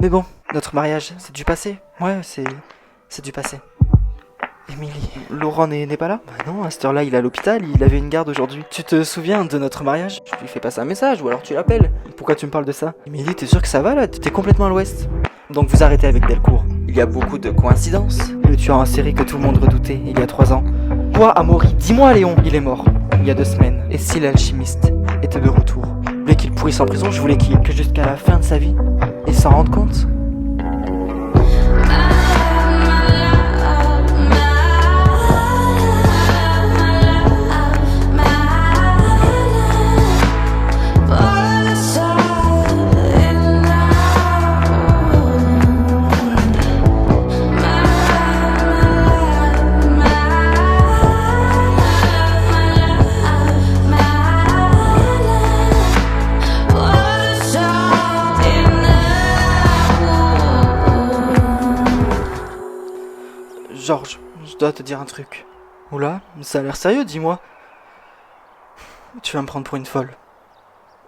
Mais bon, notre mariage, c'est du passé. Ouais, c'est du passé. Émilie, Laurent n'est pas là? Bah non, à cette heure-là, il est à l'hôpital, il avait une garde aujourd'hui. Tu te souviens de notre mariage? Tu lui fais passer un message ou alors tu l'appelles. Pourquoi tu me parles de ça? Émilie, t'es sûre que ça va là? T'es complètement à l'ouest. Donc vous arrêtez avec Delcourt. Il y a beaucoup de coïncidences. Le tueur en série que tout le monde redoutait il y a 3 ans. Toi, Amaury, dis-moi Léon, il est mort. Il y a 2 semaines. Et si l'alchimiste était de retour? Je voulais qu'il pourrisse en prison, je voulais qu'il que jusqu'à la fin de sa vie. Et s'en rende compte. Georges, je dois te dire un truc. Oula, ça a l'air sérieux, dis-moi. Tu vas me prendre pour une folle.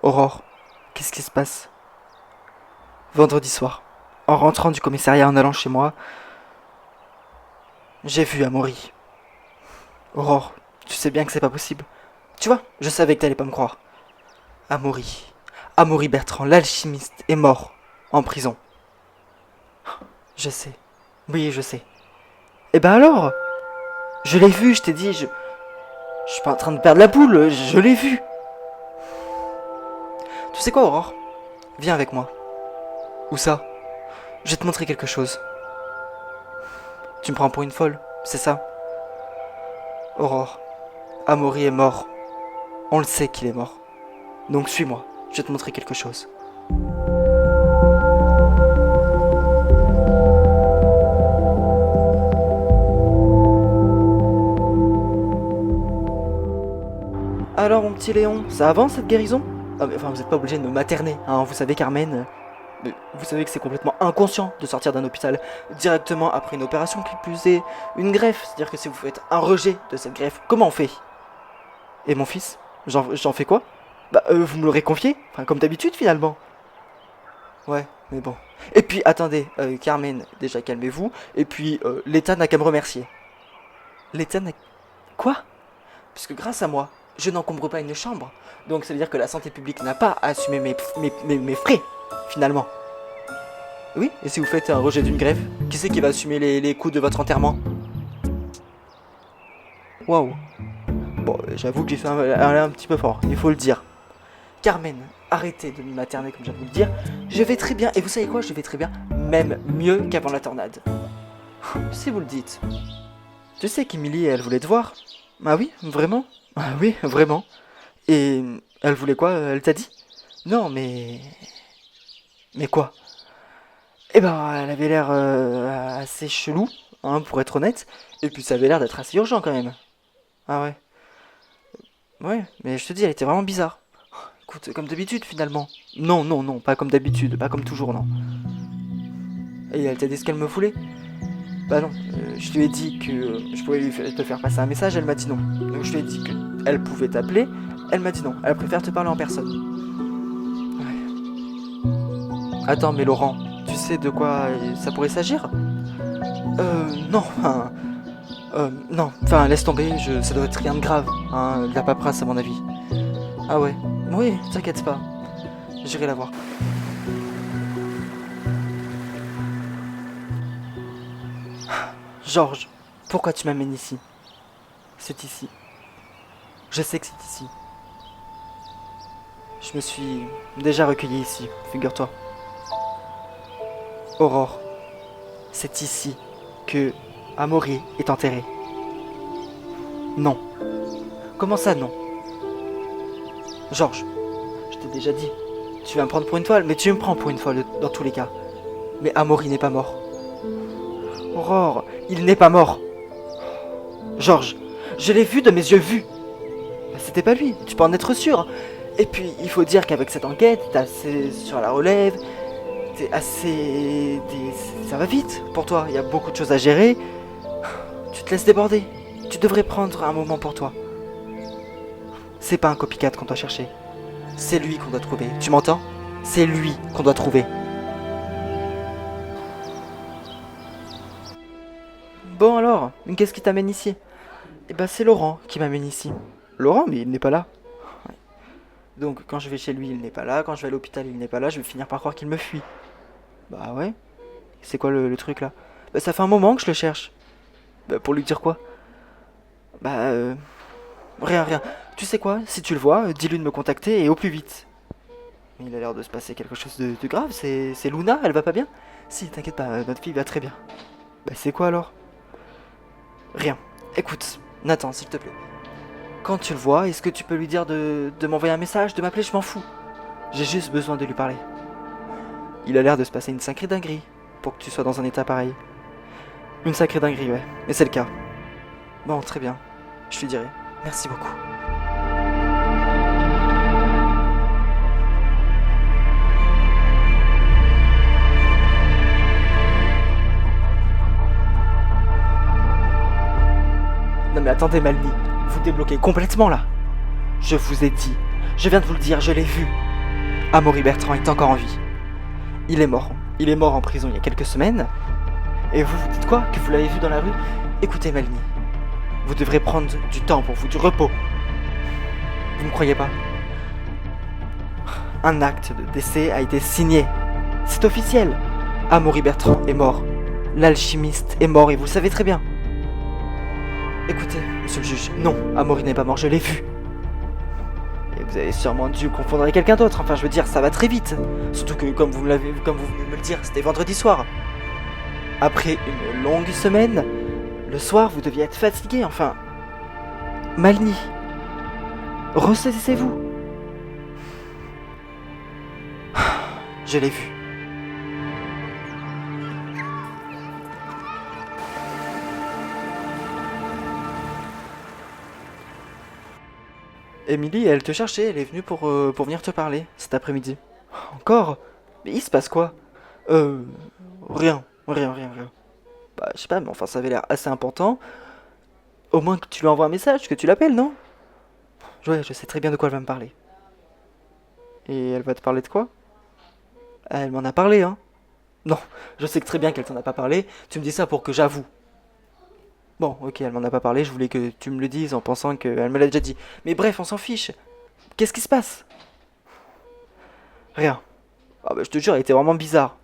Aurore, qu'est-ce qui se passe? Vendredi soir, en rentrant du commissariat en allant chez moi, j'ai vu Amaury. Aurore, tu sais bien que c'est pas possible. Tu vois, je savais que t'allais pas me croire. Amaury Bertrand, l'alchimiste, est mort, en prison. Je sais. Oui, je sais. Eh ben alors, je l'ai vu, je t'ai dit, je suis pas en train de perdre la boule, je l'ai vu. Tu sais quoi, Aurore? Viens avec moi. Où ça? Je vais te montrer quelque chose. Tu me prends pour une folle, c'est ça? Aurore, Amaury est mort. On le sait qu'il est mort. Donc suis-moi, je vais te montrer quelque chose. Alors mon petit Léon, ça avance cette guérison? Ah, mais, enfin, vous n'êtes pas obligé de me materner, hein, vous savez Carmen. Vous savez que c'est complètement inconscient de sortir d'un hôpital directement après une opération qui plus est une greffe. C'est-à-dire que si vous faites un rejet de cette greffe, comment on fait? Et mon fils? J'en fais quoi? Bah vous me l'aurez confié, enfin comme d'habitude finalement. Ouais, mais bon. Et puis attendez, Carmen, déjà calmez-vous. Et puis l'État n'a qu'à me remercier. L'État n'a... Quoi? Puisque grâce à moi, je n'encombre pas une chambre. Donc ça veut dire que la santé publique n'a pas à assumer mes frais, finalement. Oui, et si vous faites un rejet d'une greffe, qui c'est qui va assumer les coûts de votre enterrement? Waouh. Bon, j'avoue que j'ai fait un petit peu fort, il faut le dire. Carmen, arrêtez de me materner comme j'ai envie de le dire. Je vais très bien, et vous savez quoi, je vais très bien, même mieux qu'avant la tornade. Si vous le dites. Tu sais qu'Emilie, elle voulait te voir? Ah oui, vraiment? Ah oui, vraiment. Et elle voulait quoi? Elle t'a dit? Non, mais... Mais quoi? Eh ben, elle avait l'air assez chelou, hein, pour être honnête. Et puis ça avait l'air d'être assez urgent quand même. Ah ouais. Ouais, mais je te dis, elle était vraiment bizarre. Écoute, comme d'habitude finalement. Non, non, non, pas comme d'habitude, pas comme toujours, non. Et elle t'a dit ce qu'elle me voulait? Bah non, je lui ai dit que je pouvais te faire passer un message, elle m'a dit non. Donc je lui ai dit qu'elle pouvait t'appeler, elle m'a dit non, elle préfère te parler en personne. Ouais. Attends, mais Laurent, tu sais de quoi ça pourrait s'agir? Non, enfin... non, enfin, laisse tomber, ça doit être rien de grave, hein, de la paperasse à mon avis. Ah ouais, oui, t'inquiète pas, j'irai la voir. Georges, pourquoi tu m'amènes ici? C'est ici. Je sais que c'est ici. Je me suis déjà recueilli ici, figure-toi. Aurore, c'est ici que Amaury est enterré. Non. Comment ça, non? Georges, je t'ai déjà dit, tu vas me prendre pour une folle, mais tu me prends pour une folle dans tous les cas. Mais Amaury n'est pas mort. Aurore, il n'est pas mort. Georges, je l'ai vu de mes yeux vus. C'était pas lui, tu peux en être sûr. Et puis, il faut dire qu'avec cette enquête, t'es assez sur la relève, t'es assez... ça va vite pour toi, il y a beaucoup de choses à gérer. Tu te laisses déborder. Tu devrais prendre un moment pour toi. C'est pas un copycat qu'on doit chercher. C'est lui qu'on doit trouver. Tu m'entends? C'est lui qu'on doit trouver. Bon alors, qu'est-ce qui t'amène ici? Eh ben c'est Laurent qui m'amène ici. Laurent, mais il n'est pas là. Ouais. Donc quand je vais chez lui, il n'est pas là. Quand je vais à l'hôpital, il n'est pas là. Je vais finir par croire qu'il me fuit. Bah ouais. C'est quoi le truc là? Bah ça fait un moment que je le cherche. Bah pour lui dire quoi? Bah rien, rien. Tu sais quoi? Si tu le vois, dis-lui de me contacter et au plus vite. Mais il a l'air de se passer quelque chose de grave. C'est Luna, elle va pas bien? Si, t'inquiète pas, notre fille va très bien. Bah c'est quoi alors? Rien. Écoute, Nathan, s'il te plaît. Quand tu le vois, est-ce que tu peux lui dire de m'envoyer un message, de m'appeler? Je m'en fous. J'ai juste besoin de lui parler. Il a l'air de se passer une sacrée dinguerie pour que tu sois dans un état pareil. Une sacrée dinguerie, ouais. Mais c'est le cas. Bon, très bien. Je lui dirai. Merci beaucoup. Non mais attendez, Malny. Vous débloquez complètement là. Je vous ai dit. Je viens de vous le dire, je l'ai vu. Amaury Bertrand est encore en vie. Il est mort. Il est mort en prison il y a quelques semaines. Et vous vous dites quoi? Que vous l'avez vu dans la rue? Écoutez, Malny. Vous devrez prendre du temps pour vous, du repos. Vous me croyez pas? Un acte de décès a été signé. C'est officiel. Amaury Bertrand est mort. L'alchimiste est mort et vous le savez très bien. Écoutez, monsieur le juge, non, Amaury n'est pas mort, je l'ai vu. Et vous avez sûrement dû confondre avec quelqu'un d'autre, enfin je veux dire, ça va très vite. Surtout que comme vous venez de me le dire, c'était vendredi soir. Après une longue semaine, le soir vous deviez être fatigué, enfin... Malny, ressaisissez-vous. Je l'ai vu. Émilie, elle te cherchait, elle est venue pour venir te parler cet après-midi. Encore? Mais il se passe quoi? Euh... Rien, rien. Bah, je sais pas, mais enfin, ça avait l'air assez important. Au moins que tu lui envoies un message, que tu l'appelles, non? Ouais, je sais très bien de quoi elle va me parler. Et elle va te parler de quoi? Elle m'en a parlé, hein. Non, je sais que très bien qu'elle t'en a pas parlé. Tu me dis ça pour que j'avoue. Bon, ok, elle m'en a pas parlé, je voulais que tu me le dises en pensant qu'elle me l'a déjà dit. Mais bref, on s'en fiche. Qu'est-ce qui se passe? Rien. Ah bah, je te jure, elle était vraiment bizarre.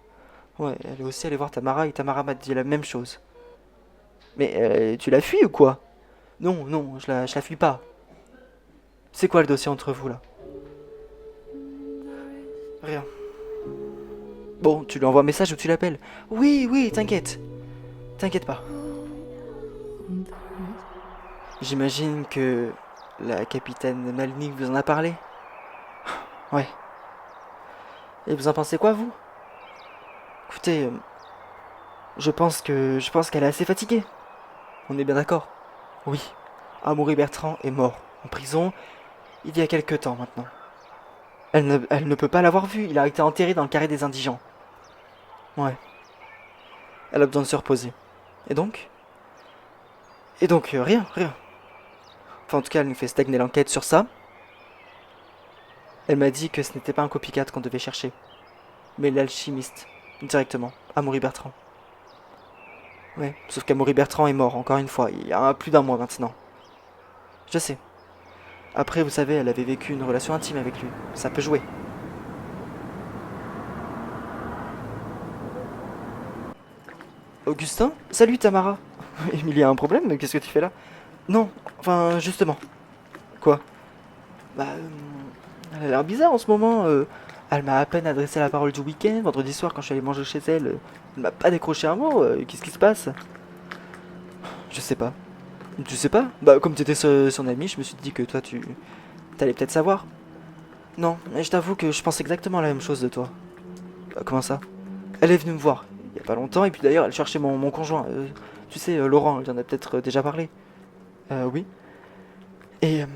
Ouais, elle est aussi allée voir Tamara et Tamara m'a dit la même chose. Mais tu la fuis ou quoi? Non, non, je la fuis pas. C'est quoi le dossier entre vous là? Rien. Bon, tu lui envoies un message ou tu l'appelles? Oui, oui, t'inquiète. T'inquiète pas. J'imagine que la capitaine Malny vous en a parlé? Ouais. Et vous en pensez quoi, vous? Écoutez, je pense qu'elle est assez fatiguée. On est bien d'accord? Oui. Amaury Bertrand est mort en prison il y a quelque temps maintenant. Elle ne peut pas l'avoir vu, il a été enterré dans le carré des indigents. Ouais. Elle a besoin de se reposer. Et donc? Et donc, rien. Enfin, en tout cas, elle nous fait stagner l'enquête sur ça. Elle m'a dit que ce n'était pas un copycat qu'on devait chercher, mais l'alchimiste, directement, Amaury Bertrand. Ouais, sauf qu'Amaury Bertrand est mort, encore une fois, il y a plus d'un mois maintenant. Je sais. Après, vous savez, elle avait vécu une relation intime avec lui. Ça peut jouer. Augustin? Salut Tamara. Il y a un problème? Qu'est-ce que tu fais là? Non, enfin, justement. Quoi? Bah, elle a l'air bizarre en ce moment. Elle m'a à peine adressé la parole du week-end. Vendredi soir, quand je suis allé manger chez elle, elle m'a pas décroché un mot. Qu'est-ce qui se passe? Je sais pas. Tu sais pas? Bah, comme t'étais son ami, je me suis dit que toi, t'allais peut-être savoir. Non, mais je t'avoue que je pense exactement la même chose de toi. Bah, comment ça? Elle est venue me voir, il y a pas longtemps, et puis d'ailleurs, elle cherchait mon conjoint. Tu sais, Laurent, elle en a peut-être déjà parlé. Oui. Et, euh,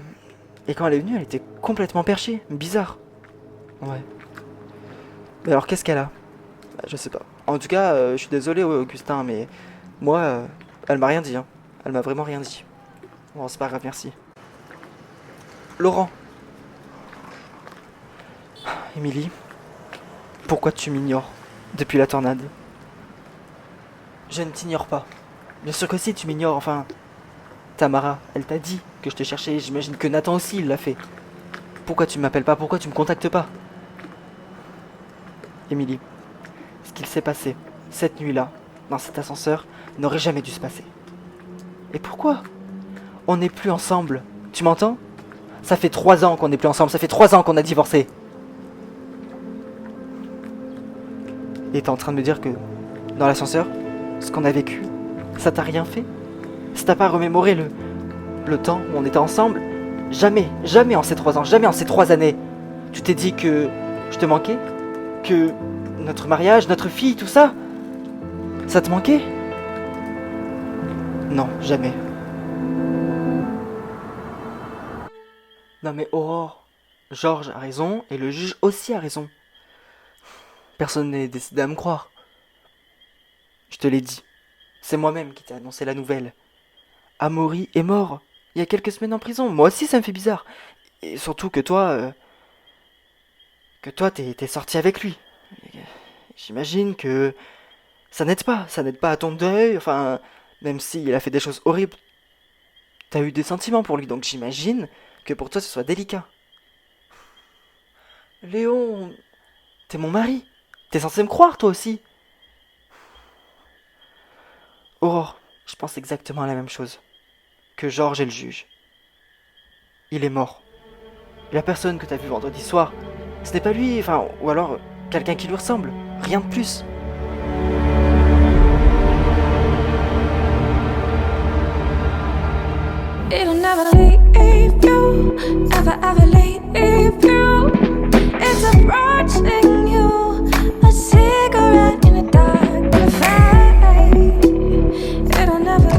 et quand elle est venue, elle était complètement perchée, bizarre. Ouais. Mais alors, qu'est-ce qu'elle a? Bah, je sais pas. En tout cas, je suis désolé, ouais, Augustin, mais moi, elle m'a rien dit, hein. Elle m'a vraiment rien dit. Bon, c'est pas grave, merci. Laurent. Émilie, pourquoi tu m'ignores depuis la tornade? Je ne t'ignore pas. Bien sûr que si, tu m'ignores, enfin... Tamara, elle t'a dit que je te cherchais, j'imagine que Nathan aussi il l'a fait. Pourquoi tu m'appelles pas? Pourquoi tu me contactes pas? Émilie, ce qu'il s'est passé cette nuit-là, dans cet ascenseur, n'aurait jamais dû se passer. Et pourquoi? On n'est plus ensemble, tu m'entends? Ça fait 3 ans qu'on n'est plus ensemble, ça fait 3 ans qu'on a divorcé. Et t'es en train de me dire que, dans l'ascenseur, ce qu'on a vécu, ça t'a rien fait? Ça t'a pas remémoré le temps où on était ensemble? Jamais, jamais en ces 3 ans, jamais en ces 3 années. Tu t'es dit que je te manquais? Que notre mariage, notre fille, tout ça, ça te manquait? Non, jamais. Non mais Aurore, Georges a raison et le juge aussi a raison. Personne n'est décidé à me croire. Je te l'ai dit. C'est moi-même qui t'ai annoncé la nouvelle. Amaury est mort. Il y a quelques semaines en prison. Moi aussi, ça me fait bizarre. Et surtout que toi... t'es sorti avec lui. J'imagine que... Ça n'aide pas. Ça n'aide pas à ton deuil. Enfin, même s'il a fait des choses horribles. T'as eu des sentiments pour lui. Donc j'imagine que pour toi, ce soit délicat. Léon... T'es mon mari. T'es censé me croire, toi aussi. Aurore, je pense exactement à la même chose. Que Georges est le juge. Il est mort. Et la personne que t'as vue vendredi soir, ce n'est pas lui, enfin, ou alors quelqu'un qui lui ressemble. Rien de plus. It'll never leave you, ever leave you. It's approaching you, a cigarette in the dark cafe. It'll never